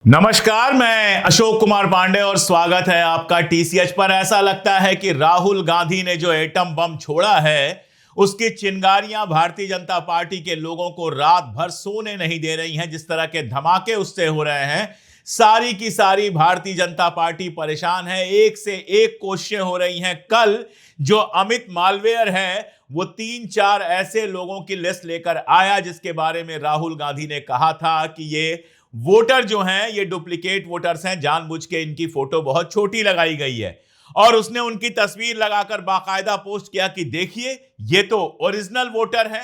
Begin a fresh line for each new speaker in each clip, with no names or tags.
नमस्कार, मैं अशोक कुमार पांडे और स्वागत है आपका टीसीएच पर। ऐसा लगता है कि राहुल गांधी ने जो एटम बम छोड़ा है उसकी चिंगारियां भारतीय जनता पार्टी के लोगों को रात भर सोने नहीं दे रही हैं। जिस तरह के धमाके उससे हो रहे हैं, सारी की सारी भारतीय जनता पार्टी परेशान है। एक से एक कोशिशें हो रही हैं। कल जो अमित मालवीय है वो 3-4 ऐसे लोगों की लिस्ट लेकर आया जिसके बारे में राहुल गांधी ने कहा था कि ये वोटर जो हैं ये डुप्लीकेट वोटर्स हैं, जानबूझ के इनकी फोटो बहुत छोटी लगाई गई है। और उसने उनकी तस्वीर लगाकर बाकायदा पोस्ट किया कि देखिए ये तो ओरिजिनल वोटर है।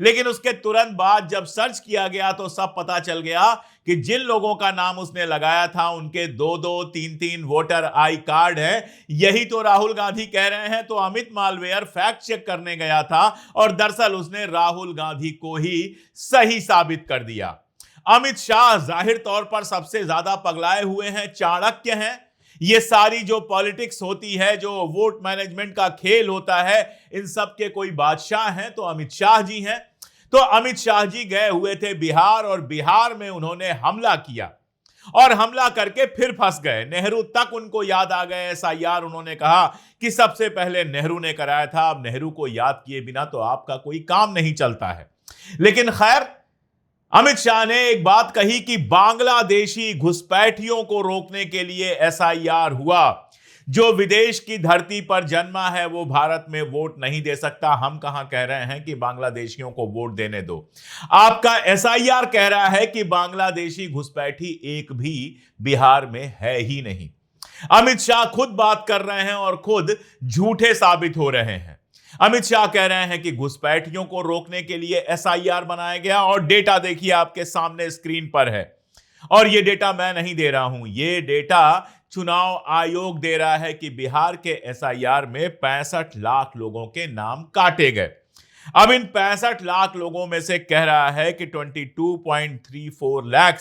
लेकिन उसके तुरंत बाद जब सर्च किया गया तो सब पता चल गया कि जिन लोगों का नाम उसने लगाया था उनके 2-2, 3-3 वोटर आई कार्ड है। यही तो राहुल गांधी कह रहे हैं। तो अमित मालवीय फैक्ट चेक करने गया था और दरअसल उसने राहुल गांधी को ही सही साबित कर दिया। अमित शाह जाहिर तौर पर सबसे ज्यादा पगलाए हुए हैं, चाणक्य हैं। ये सारी जो पॉलिटिक्स होती है, जो वोट मैनेजमेंट का खेल होता है, इन सब के कोई बादशाह हैं तो अमित शाह जी हैं। तो अमित शाह जी गए हुए थे बिहार और बिहार में उन्होंने हमला किया और हमला करके फिर फंस गए। नेहरू तक उनको याद आ गए। एसआईआर उन्होंने कहा कि सबसे पहले नेहरू ने कराया था। अब नेहरू को याद किए बिना तो आपका कोई काम नहीं चलता है। लेकिन खैर, अमित शाह ने एक बात कही कि बांग्लादेशी घुसपैठियों को रोकने के लिए एसआईआर हुआ। जो विदेश की धरती पर जन्मा है वो भारत में वोट नहीं दे सकता। हम कहां कह रहे हैं कि बांग्लादेशियों को वोट देने दो। आपका एसआईआर कह रहा है कि बांग्लादेशी घुसपैठी एक भी बिहार में है ही नहीं। अमित शाह खुद बात कर रहे हैं और खुद झूठे साबित हो रहे हैं। अमित शाह कह रहे हैं कि घुसपैठियों को रोकने के लिए एसआईआर बनाया गया और डेटा देखिए आपके सामने स्क्रीन पर है। और यह डेटा मैं नहीं दे रहा हूं, यह डेटा चुनाव आयोग दे रहा है कि बिहार के एसआईआर में 65 लाख लोगों के नाम काटे गए। अब इन 65 लाख लोगों में से कह रहा है कि 22.34 लाख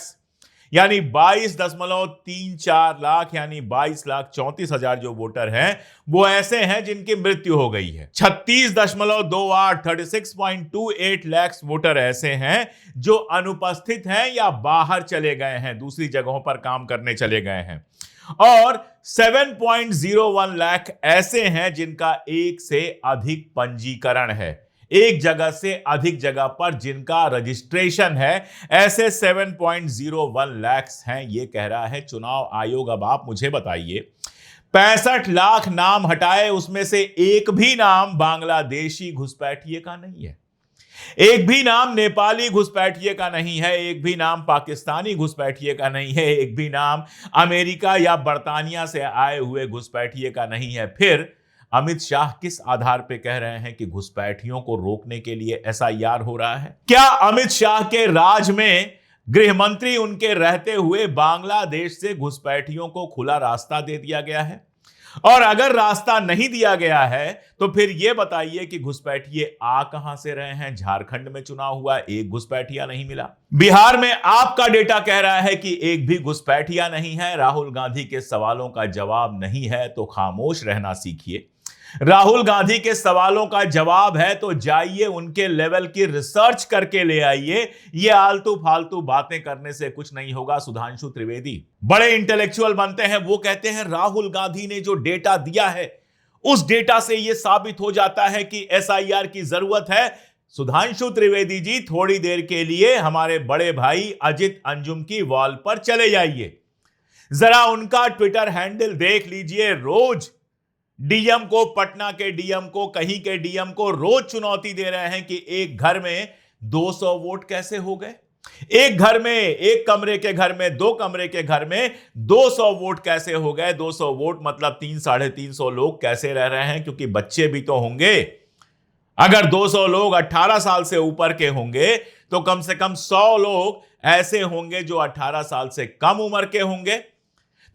यानी 22.34 लाख यानी 22,34,000 जो वोटर हैं वो ऐसे हैं जिनकी मृत्यु हो गई है। 36.28 36.28 लाख वोटर ऐसे हैं जो अनुपस्थित हैं या बाहर चले गए हैं, दूसरी जगहों पर काम करने चले गए हैं। और 7.01 लाख ऐसे हैं जिनका एक से अधिक पंजीकरण है, एक जगह से अधिक जगह पर जिनका रजिस्ट्रेशन है। ऐसे 7.01 लाख हैं, ये कह रहा है चुनाव आयोग। अब आप मुझे बताइए, 65 लाख नाम हटाए उसमें से एक भी नाम बांग्लादेशी घुसपैठिए का नहीं है, एक भी नाम नेपाली घुसपैठिए का नहीं है, एक भी नाम पाकिस्तानी घुसपैठिए का नहीं है, एक भी नाम अमेरिका या बर्तानिया से आए हुए घुसपैठिए का नहीं है। फिर अमित शाह किस आधार पे कह रहे हैं कि घुसपैठियों को रोकने के लिए एसआईआर हो रहा है? क्या अमित शाह के राज में गृह मंत्री उनके रहते हुए बांग्लादेश से घुसपैठियों को खुला रास्ता दे दिया गया है? और अगर रास्ता नहीं दिया गया है तो फिर यह बताइए कि घुसपैठिए आ कहां से रहे हैं? झारखंड में चुनाव हुआ, एक घुसपैठिया नहीं मिला। बिहार में आपका डेटा कह रहा है कि एक भी घुसपैठिया नहीं है। राहुल गांधी के सवालों का जवाब नहीं है तो खामोश रहना सीखिए। राहुल गांधी के सवालों का जवाब है तो जाइए उनके लेवल की रिसर्च करके ले आइए। ये आलतू फालतू बातें करने से कुछ नहीं होगा। सुधांशु त्रिवेदी बड़े इंटेलेक्चुअल बनते हैं, वो कहते हैं राहुल गांधी ने जो डेटा दिया है उस डेटा से यह साबित हो जाता है कि एसआईआर की जरूरत है। सुधांशु त्रिवेदी जी, थोड़ी देर के लिए हमारे बड़े भाई अजित अंजुम की वॉल पर चले जाइए, जरा उनका ट्विटर हैंडल देख लीजिए। रोज डीएम को, पटना के डीएम को, कहीं के डीएम को रोज चुनौती दे रहे हैं कि एक घर में 200 वोट कैसे हो गए, एक घर में, एक कमरे के घर में, 2 कमरे के घर में 200 वोट कैसे हो गए। 200 वोट मतलब 300-350 लोग कैसे रह रहे हैं, क्योंकि बच्चे भी तो होंगे। अगर 200 लोग 18 साल से ऊपर के होंगे तो कम से कम 100 लोग ऐसे होंगे जो 18 साल से कम उम्र के होंगे।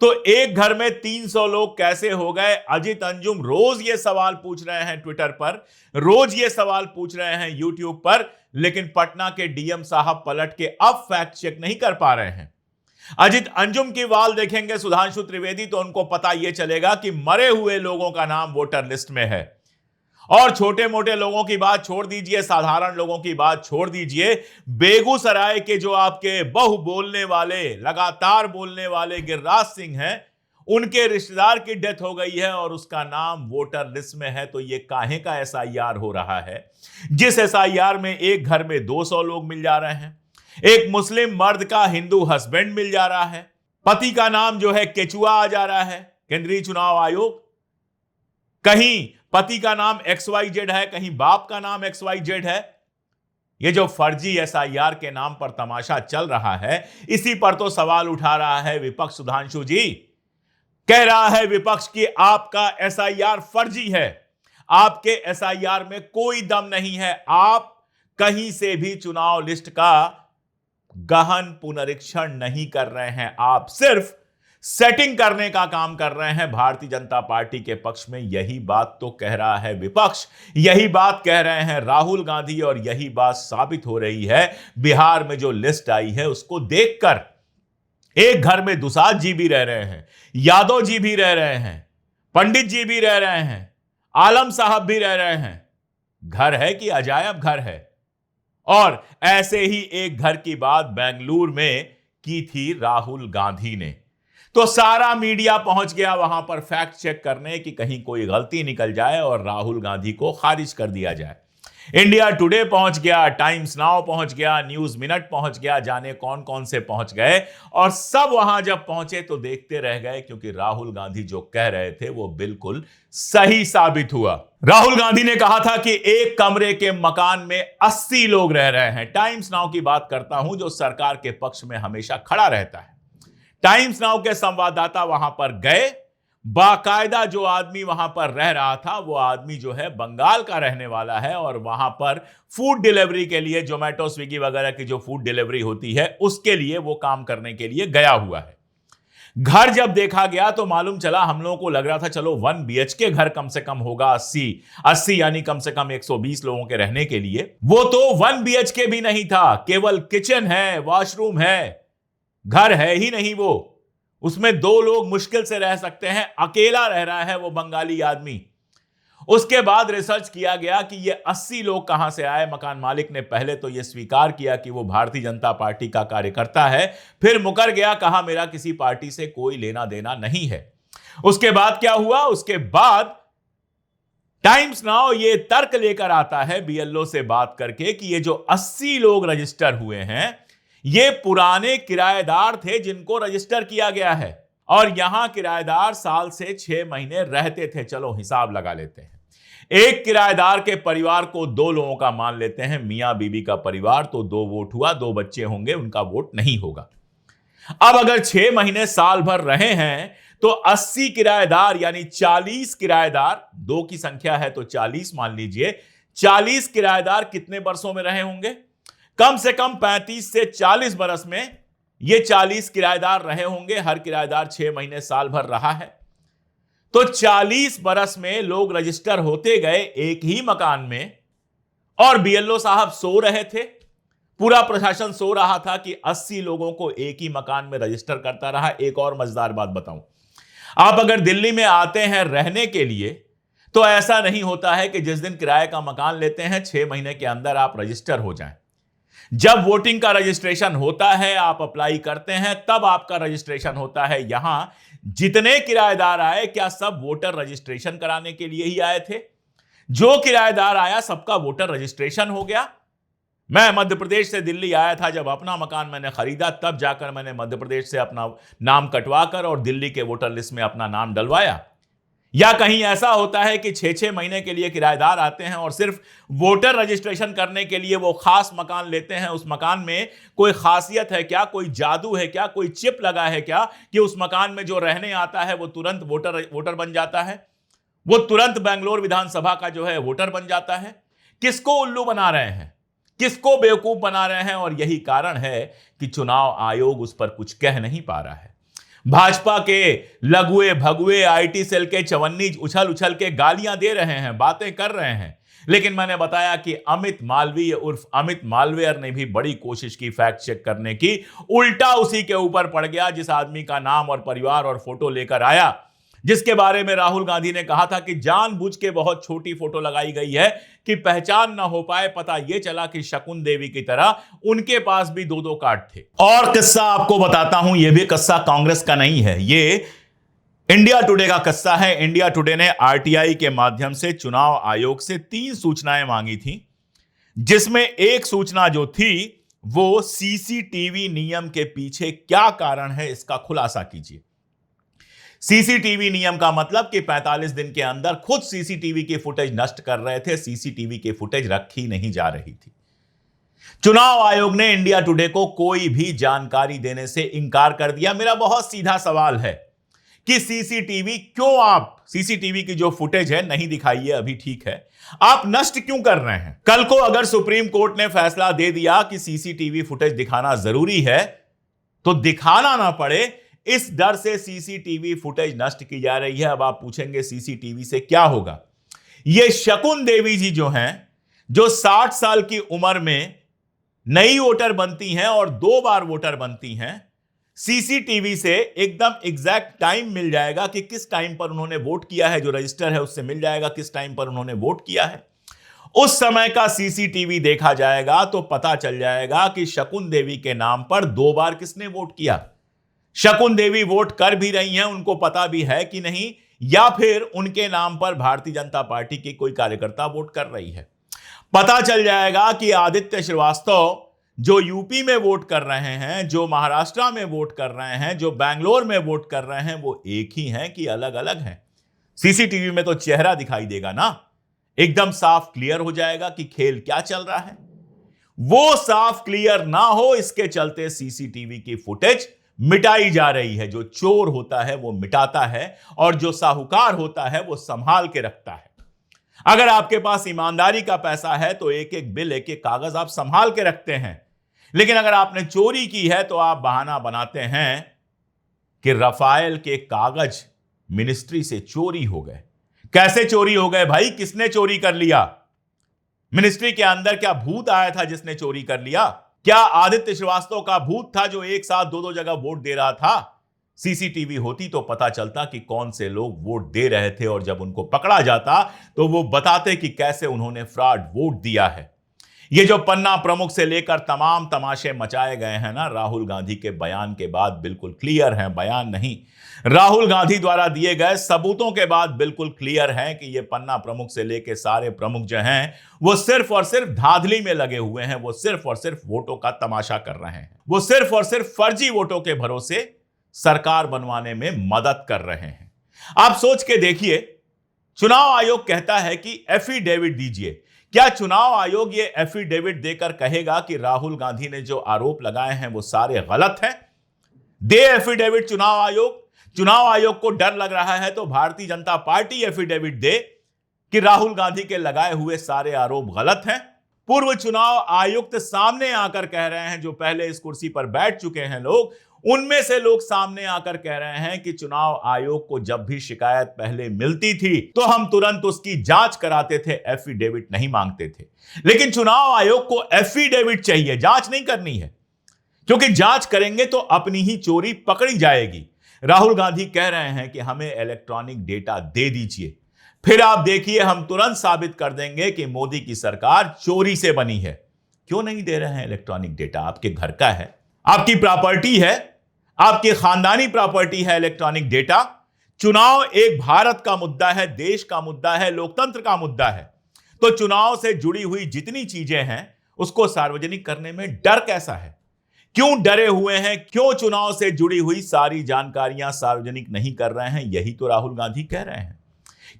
तो एक घर में 300 लोग कैसे हो गए? अजित अंजुम रोज ये सवाल पूछ रहे हैं ट्विटर पर, रोज ये सवाल पूछ रहे हैं यूट्यूब पर, लेकिन पटना के डीएम साहब पलट के अब फैक्ट चेक नहीं कर पा रहे हैं। अजित अंजुम की वाल देखेंगे सुधांशु त्रिवेदी तो उनको पता यह चलेगा कि मरे हुए लोगों का नाम वोटर लिस्ट में है। और छोटे मोटे लोगों की बात छोड़ दीजिए, साधारण लोगों की बात छोड़ दीजिए, बेगूसराय के जो आपके बहु बोलने वाले, लगातार बोलने वाले गिरिराज सिंह हैं, उनके रिश्तेदार की डेथ हो गई है और उसका नाम वोटर लिस्ट में है। तो ये काहे का एसआईआर हो रहा है? जिस एसआईआर में एक घर में 200 लोग मिल जा रहे हैं, एक मुस्लिम मर्द का हिंदू हस्बैंड मिल जा रहा है, पति का नाम जो है केचुआ आ जा रहा है। केंद्रीय चुनाव आयोग कहीं पति का नाम XYZ है, कहीं बाप का नाम XYZ है। ये जो फर्जी एसआईआर के नाम पर तमाशा चल रहा है, इसी पर तो सवाल उठा रहा है विपक्ष। सुधांशु जी कह रहा है विपक्ष कि आपका एसआईआर फर्जी है, आपके एसआईआर में कोई दम नहीं है, आप कहीं से भी चुनाव लिस्ट का गहन पुनरीक्षण नहीं कर रहे हैं, आप सिर्फ सेटिंग करने का काम कर रहे हैं भारतीय जनता पार्टी के पक्ष में। यही बात तो कह रहा है विपक्ष, यही बात कह रहे हैं राहुल गांधी, और यही बात साबित हो रही है बिहार में जो लिस्ट आई है उसको देखकर। एक घर में दुसाध जी भी रह रहे हैं, यादव जी भी रह रहे हैं, पंडित जी भी रह रहे हैं, आलम साहब भी रह रहे हैं। घर है कि अजायब घर है। और ऐसे ही एक घर की बात बेंगलुरु में की थी राहुल गांधी ने, तो सारा मीडिया पहुंच गया वहां पर फैक्ट चेक करने कि कहीं कोई गलती निकल जाए और राहुल गांधी को खारिज कर दिया जाए। इंडिया टुडे पहुंच गया, टाइम्स नाउ पहुंच गया, न्यूज मिनट पहुंच गया, जाने कौन कौन से पहुंच गए। और सब वहां जब पहुंचे तो देखते रह गए, क्योंकि राहुल गांधी जो कह रहे थे वो बिल्कुल सही साबित हुआ। राहुल गांधी ने कहा था कि एक कमरे के मकान में 80 लोग रह रहे हैं। टाइम्स नाउ की बात करता हूं, जो सरकार के पक्ष में हमेशा खड़ा रहता है। टाइम्स नाउ के संवाददाता वहां पर गए, बाकायदा जो आदमी वहां पर रह रहा था वो आदमी जो है बंगाल का रहने वाला है, और वहां पर फूड डिलीवरी के लिए, जोमेटो स्विगी वगैरह की जो फूड डिलीवरी होती है उसके लिए वो काम करने के लिए गया हुआ है। घर जब देखा गया तो मालूम चला, हम लोगों को लग रहा था चलो 1 BHK घर कम से कम होगा, 80 यानी कम से कम 120 लोगों के रहने के लिए। वो तो 1 BHK भी नहीं था, केवल किचन है, वॉशरूम है, घर है ही नहीं वो। उसमें 2 लोग मुश्किल से रह सकते हैं, अकेला रह रहा है वो बंगाली आदमी। उसके बाद रिसर्च किया गया कि ये 80 लोग कहां से आए। मकान मालिक ने पहले तो ये स्वीकार किया कि वो भारतीय जनता पार्टी का कार्यकर्ता है, फिर मुकर गया, कहा मेरा किसी पार्टी से कोई लेना देना नहीं है। उसके बाद क्या हुआ? उसके बाद टाइम्स नाउ ये तर्क लेकर आता है BLO से बात करके कि ये जो 80 लोग रजिस्टर हुए हैं ये पुराने किराएदार थे जिनको रजिस्टर किया गया है, और यहां किराएदार साल से 6 महीने रहते थे। चलो हिसाब लगा लेते हैं, एक किराएदार के परिवार को 2 लोगों का मान लेते हैं, मियां बीबी का परिवार, तो 2 वोट हुआ, 2 बच्चे होंगे, उनका वोट नहीं होगा। अब अगर 6 महीने साल भर रहे हैं तो 80 किराएदार यानी 40 किराएदार, 2 की संख्या है तो 40 मान लीजिए, 40 किराएदार कितने वर्षों में रहे होंगे? कम से कम 35 से 40 बरस में ये 40 किराएदार रहे होंगे। हर किराएदार 6 महीने साल भर रहा है, तो 40 बरस में लोग रजिस्टर होते गए एक ही मकान में, और BLO साहब सो रहे थे, पूरा प्रशासन सो रहा था कि 80 लोगों को एक ही मकान में रजिस्टर करता रहा। एक और मजेदार बात बताऊं, आप अगर दिल्ली में आते हैं रहने के लिए तो ऐसा नहीं होता है कि जिस दिन किराए का मकान लेते हैं 6 महीने के अंदर आप रजिस्टर हो जाएं। जब वोटिंग का रजिस्ट्रेशन होता है, आप अप्लाई करते हैं, तब आपका रजिस्ट्रेशन होता है। यहां जितने किराएदार आए, क्या सब वोटर रजिस्ट्रेशन कराने के लिए ही आए थे? जो किराएदार आया सबका वोटर रजिस्ट्रेशन हो गया। मैं मध्य प्रदेश से दिल्ली आया था, जब अपना मकान मैंने खरीदा तब जाकर मैंने मध्य प्रदेश से अपना नाम कटवाकर और दिल्ली के वोटर लिस्ट में अपना नाम डलवाया। या कहीं ऐसा होता है कि 6-6 महीने के लिए किराएदार आते हैं और सिर्फ वोटर रजिस्ट्रेशन करने के लिए वो खास मकान लेते हैं। उस मकान में कोई खासियत है क्या, कोई जादू है क्या, कोई चिप लगा है क्या कि उस मकान में जो रहने आता है वो तुरंत वोटर बन जाता है, वो तुरंत बेंगलोर विधानसभा का जो है वोटर बन जाता है? किसको उल्लू बना रहे हैं, किसको बेवकूफ बना रहे हैं? और यही कारण है कि चुनाव आयोग उस पर कुछ कह नहीं पा रहा है। भाजपा के लघुए भगुए IT सेल के चवन्नी उछल उछल के गालियां दे रहे हैं, बातें कर रहे हैं, लेकिन मैंने बताया कि अमित मालवीय उर्फ अमित मालवेयर ने भी बड़ी कोशिश की फैक्ट चेक करने की, उल्टा उसी के ऊपर पड़ गया जिस आदमी का नाम और परिवार और फोटो लेकर आया। जिसके बारे में राहुल गांधी ने कहा था कि जानबूझ के बहुत छोटी फोटो लगाई गई है कि पहचान ना हो पाए। पता यह चला कि शकुन देवी की तरह उनके पास भी दो दो कार्ड थे। और किस्सा आपको बताता हूं, यह भी किस्सा कांग्रेस का नहीं है, यह इंडिया टुडे का किस्सा है। इंडिया टुडे ने आरटीआई के माध्यम से चुनाव आयोग से 3 सूचनाएं मांगी थी, जिसमें एक सूचना जो थी वो सीसीटीवी नियम के पीछे क्या कारण है इसका खुलासा कीजिए। सीसीटीवी नियम का मतलब कि 45 दिन के अंदर खुद सीसीटीवी की फुटेज नष्ट कर रहे थे, सीसीटीवी की फुटेज रखी नहीं जा रही थी। चुनाव आयोग ने इंडिया टुडे को कोई भी जानकारी देने से इंकार कर दिया। मेरा बहुत सीधा सवाल है कि सीसीटीवी की जो फुटेज है नहीं दिखाई है अभी, ठीक है, आप नष्ट क्यों कर रहे हैं? कल को अगर सुप्रीम कोर्ट ने फैसला दे दिया कि सीसीटीवी फुटेज दिखाना जरूरी है तो दिखाना ना पड़े, इस डर से सीसीटीवी फुटेज नष्ट की जा रही है। अब आप पूछेंगे सीसीटीवी से क्या होगा? ये शकुन देवी जी जो हैं, जो 60 साल की उम्र में नई वोटर बनती हैं और 2 बार वोटर बनती हैं, सीसीटीवी से एकदम एग्जैक्ट टाइम मिल जाएगा कि किस टाइम पर उन्होंने वोट किया है, जो रजिस्टर है उससे मिल जाएगा किस टाइम पर उन्होंने वोट किया है। उस समय का सीसीटीवी देखा जाएगा तो पता चल जाएगा कि शकुन देवी के नाम पर 2 बार किसने वोट किया। शकुन देवी वोट कर भी रही हैं, उनको पता भी है कि नहीं, या फिर उनके नाम पर भारतीय जनता पार्टी की कोई कार्यकर्ता वोट कर रही है। पता चल जाएगा कि आदित्य श्रीवास्तव जो यूपी में वोट कर रहे हैं, जो महाराष्ट्र में वोट कर रहे हैं, जो बैंगलोर में वोट कर रहे हैं, वो एक ही हैं कि अलग अलग हैं। सीसीटीवी में तो चेहरा दिखाई देगा ना, एकदम साफ क्लियर हो जाएगा कि खेल क्या चल रहा है। वो साफ क्लियर ना हो, इसके चलते सीसीटीवी की फुटेज मिटाई जा रही है। जो चोर होता है वो मिटाता है और जो साहूकार होता है वो संभाल के रखता है। अगर आपके पास ईमानदारी का पैसा है तो एक एक बिल, एक एक कागज आप संभाल के रखते हैं, लेकिन अगर आपने चोरी की है तो आप बहाना बनाते हैं कि रफाल के कागज मिनिस्ट्री से चोरी हो गए। कैसे चोरी हो गए भाई? किसने चोरी कर लिया? मिनिस्ट्री के अंदर क्या भूत आया था जिसने चोरी कर लिया? क्या आदित्य श्रीवास्तव का भूत था जो एक साथ 2-2 जगह वोट दे रहा था? सीसीटीवी होती तो पता चलता कि कौन से लोग वोट दे रहे थे, और जब उनको पकड़ा जाता तो वो बताते कि कैसे उन्होंने फ्रॉड वोट दिया है। ये जो पन्ना प्रमुख से लेकर तमाम तमाशे मचाए गए हैं ना, राहुल गांधी के बयान के बाद बिल्कुल क्लियर हैं। बयान नहीं, राहुल गांधी द्वारा दिए गए सबूतों के बाद बिल्कुल क्लियर है कि ये पन्ना प्रमुख से लेकर सारे प्रमुख जो हैं वो सिर्फ और सिर्फ धांधली में लगे हुए हैं। वो सिर्फ और सिर्फ वोटों का तमाशा कर रहे हैं। वो सिर्फ और सिर्फ फर्जी वोटों के भरोसे सरकार बनवाने में मदद कर रहे हैं। आप सोच के देखिए, चुनाव आयोग कहता है कि एफिडेविट दीजिए। क्या चुनाव आयोग ये एफिडेविट देकर कहेगा कि राहुल गांधी ने जो आरोप लगाए हैं वो सारे गलत हैं? दे एफिडेविट चुनाव आयोग। चुनाव आयोग को डर लग रहा है तो भारतीय जनता पार्टी एफिडेविट दे कि राहुल गांधी के लगाए हुए सारे आरोप गलत हैं। पूर्व चुनाव आयुक्त सामने आकर कह रहे हैं, जो पहले इस कुर्सी पर बैठ चुके हैं लोग, उनमें से लोग सामने आकर कह रहे हैं कि चुनाव आयोग को जब भी शिकायत पहले मिलती थी तो हम तुरंत उसकी जांच कराते थे, एफिडेविट नहीं मांगते थे। लेकिन चुनाव आयोग को एफिडेविट चाहिए, जांच नहीं करनी है, क्योंकि जांच करेंगे तो अपनी ही चोरी पकड़ी जाएगी। राहुल गांधी कह रहे हैं कि हमें इलेक्ट्रॉनिक डेटा दे दीजिए, फिर आप देखिए हम तुरंत साबित कर देंगे कि मोदी की सरकार चोरी से बनी है। क्यों नहीं दे रहे हैं इलेक्ट्रॉनिक डेटा? आपके घर का है, आपकी प्रॉपर्टी है, आपकी खानदानी प्रॉपर्टी है इलेक्ट्रॉनिक डेटा। चुनाव एक भारत का मुद्दा है, देश का मुद्दा है, लोकतंत्र का मुद्दा है। तो चुनाव से जुड़ी हुई जितनी चीजें हैं उसको सार्वजनिक करने में डर कैसा है? क्यों डरे हुए हैं? क्यों चुनाव से जुड़ी हुई सारी जानकारियां सार्वजनिक नहीं कर रहे हैं? यही तो राहुल गांधी कह रहे हैं।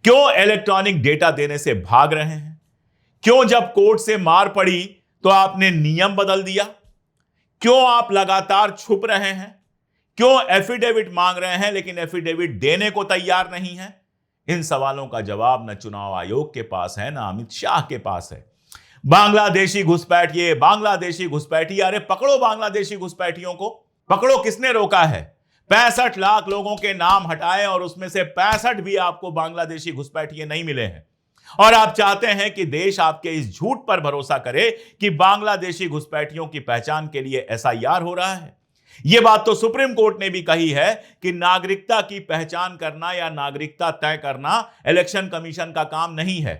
क्यों इलेक्ट्रॉनिक डेटा देने से भाग रहे हैं? क्यों जब कोर्ट से मार पड़ी तो आपने नियम बदल दिया? क्यों आप लगातार छुप रहे हैं? क्यों एफिडेविट मांग रहे हैं लेकिन एफिडेविट देने को तैयार नहीं है? इन सवालों का जवाब न चुनाव आयोग के पास है, ना अमित शाह के पास है। बांग्लादेशी घुसपैठिए, बांग्लादेशी घुसपैठिए, अरे पकड़ो बांग्लादेशी घुसपैठियों को, पकड़ो। किसने रोका है? 65 लाख लोगों के नाम हटाए और उसमें से 65 भी आपको बांग्लादेशी घुसपैठिए नहीं मिले हैं। और आप चाहते हैं कि देश आपके इस झूठ पर भरोसा करे कि बांग्लादेशी घुसपैठियों की पहचान के लिए एसआईआर हो रहा है। यह बात तो सुप्रीम कोर्ट ने भी कही है कि नागरिकता की पहचान करना या नागरिकता तय करना इलेक्शन कमीशन का काम नहीं है।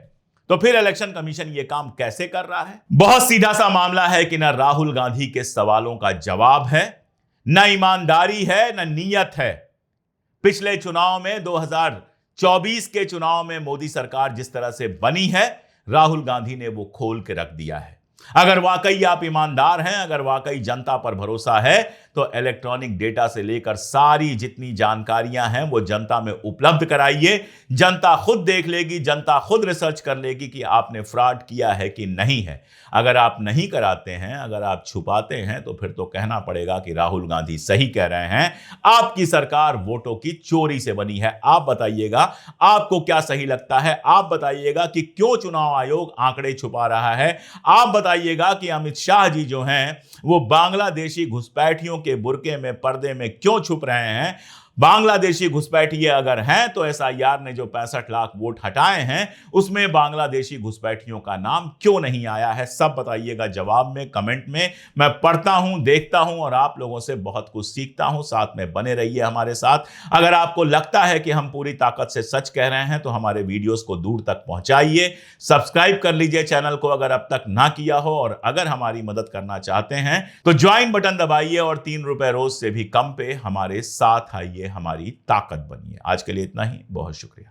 तो फिर इलेक्शन कमीशन यह काम कैसे कर रहा है? बहुत सीधा सा मामला है कि ना राहुल गांधी के सवालों का जवाब है, ना ईमानदारी है, ना नीयत है। पिछले चुनाव में 2024 के चुनाव में मोदी सरकार जिस तरह से बनी है, राहुल गांधी ने वो खोल के रख दिया है। अगर वाकई आप ईमानदार हैं, अगर वाकई जनता पर भरोसा है, तो इलेक्ट्रॉनिक डेटा से लेकर सारी जितनी जानकारियां हैं वो जनता में उपलब्ध कराइए। जनता खुद देख लेगी, जनता खुद रिसर्च कर लेगी कि आपने फ्रॉड किया है कि नहीं है। अगर आप नहीं कराते हैं, अगर आप छुपाते हैं, तो फिर तो कहना पड़ेगा कि राहुल गांधी सही कह रहे हैं, आपकी सरकार वोटों की चोरी से बनी है। आप बताइएगा आपको क्या सही लगता है? आप बताइएगा कि क्यों चुनाव आयोग आंकड़े छुपा रहा है? आप बताइएगा कि अमित शाह जी जो हैं वो बांग्लादेशी घुसपैठियों के बुर्के में, पर्दे में क्यों छुप रहे हैं? बांग्लादेशी घुसपैठिए अगर हैं तो एसआईआर ने जो 65 लाख वोट हटाए हैं उसमें बांग्लादेशी घुसपैठियों का नाम क्यों नहीं आया है? सब बताइएगा जवाब में, कमेंट में। मैं पढ़ता हूं, देखता हूं और आप लोगों से बहुत कुछ सीखता हूं। साथ में बने रहिए हमारे साथ। अगर आपको लगता है कि हम पूरी ताकत से सच कह रहे हैं तो हमारे वीडियोस को दूर तक पहुंचाइए। सब्सक्राइब कर लीजिए चैनल को अगर अब तक ना किया हो, और अगर हमारी मदद करना चाहते हैं तो ज्वाइन बटन दबाइए और 3 रुपए रोज से भी कम पे हमारे साथ आइए, हमारी ताकत बनिए। आज के लिए इतना ही, बहुत शुक्रिया।